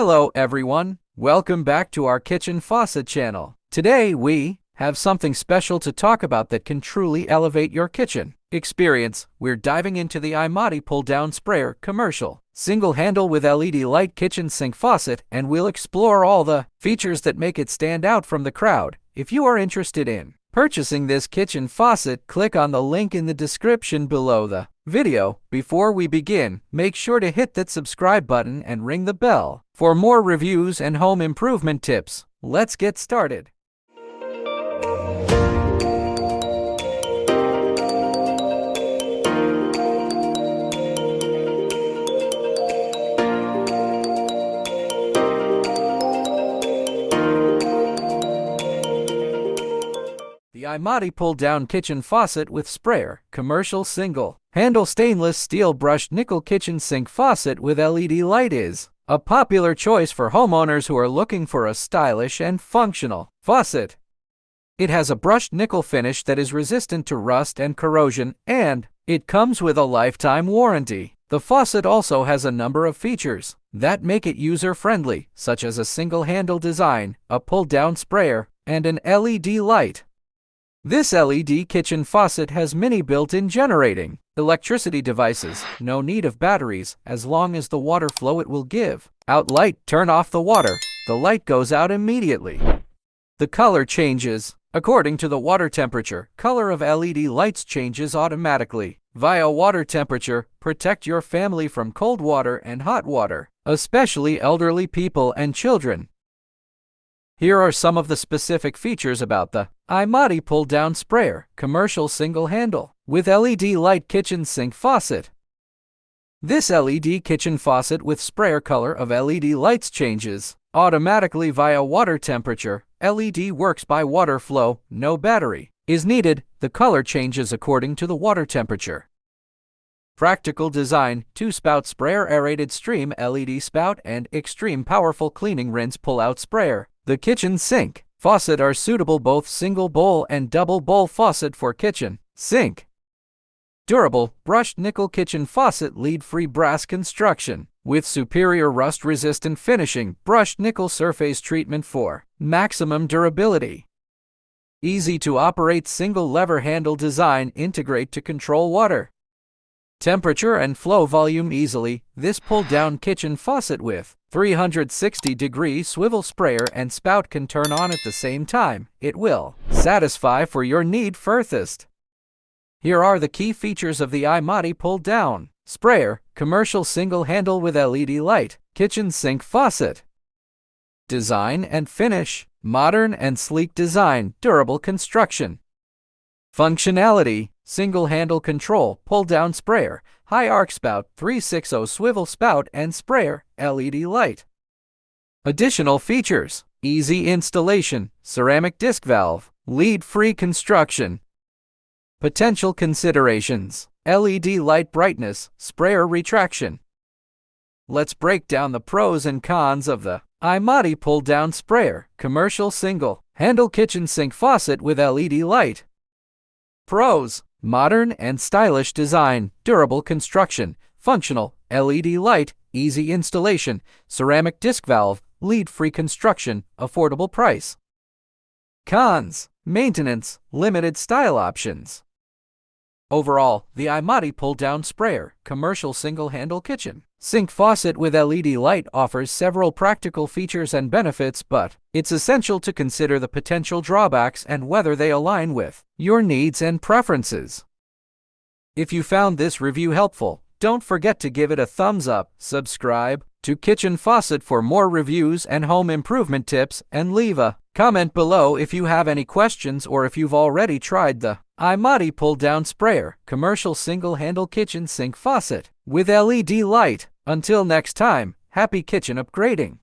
Hello everyone, welcome back to our kitchen faucet channel. Today we have something special to talk about that can truly elevate your kitchen experience. We're diving into the AIMADI Pull Down Sprayer commercial single handle with LED light kitchen sink faucet, and we'll explore all the features that make it stand out from the crowd. If you are interested in purchasing this kitchen faucet, click on the link in the description below the video. Before we begin, make sure to hit that subscribe button and ring the bell for more reviews and home improvement tips. Let's get started. The AIMADI Pull Down Kitchen Faucet with Sprayer Commercial Single Handle Stainless Steel Brushed Nickel Kitchen Sink Faucet with LED Light is a popular choice for homeowners who are looking for a stylish and functional faucet. It has a brushed nickel finish that is resistant to rust and corrosion, and it comes with a lifetime warranty. The faucet also has a number of features that make it user-friendly, such as a single handle design, a pull-down sprayer, and an LED light. This LED kitchen faucet has many built-in generating electricity devices. No need of batteries, as long as the water flow it will give out light. Turn off the water, the light goes out immediately. The color changes according to the water temperature. Color of LED lights changes automatically via water temperature. Protect your family from cold water and hot water, especially elderly people and children. Here are some of the specific features about the AIMADI Pull Down Sprayer Commercial Single Handle with LED Light Kitchen Sink Faucet. This LED kitchen faucet with sprayer color of LED lights changes automatically via water temperature. LED works by water flow, no battery is needed. The color changes according to the water temperature. Practical design: 2-spout sprayer, aerated stream LED spout, and extreme powerful cleaning rinse pull-out sprayer. The kitchen sink faucet are suitable both single bowl and double bowl faucet for kitchen sink. Durable brushed nickel kitchen faucet, lead-free brass construction with superior rust-resistant finishing. Brushed nickel surface treatment for maximum durability. Easy to operate single lever handle design, integrate to control water temperature and flow volume easily. This pull-down kitchen faucet with 360-degree swivel sprayer and spout can turn on at the same time. It will satisfy for your need furthest. Here are the key features of the AIMADI Pull Down Sprayer Commercial Single Handle with LED Light Kitchen Sink Faucet. Design and finish: modern and sleek design, durable construction. Functionality: single handle control, pull down sprayer, high arc spout, 360 swivel spout and sprayer, LED light. Additional features: easy installation, ceramic disc valve, lead-free construction. Potential considerations: LED light brightness, sprayer retraction. Let's break down the pros and cons of the AIMADI Pull Down Sprayer Commercial Single Handle Kitchen Sink Faucet with LED Light. Pros: modern and stylish design, durable construction, functional LED light, easy installation, ceramic disc valve, lead-free construction, affordable price. Cons: maintenance, limited style options. Overall, the AIMADI Pull Down Sprayer Commercial Single Handle Kitchen Sink Faucet with LED light offers several practical features and benefits, but it's essential to consider the potential drawbacks and whether they align with your needs and preferences. If you found this review helpful, don't forget to give it a thumbs up, subscribe to Kitchen Faucet for more reviews and home improvement tips, and leave a comment below if you have any questions or if you've already tried the AIMADI Pull Down Sprayer Commercial Single Handle Kitchen Sink Faucet with LED Light. Until next time, happy kitchen upgrading!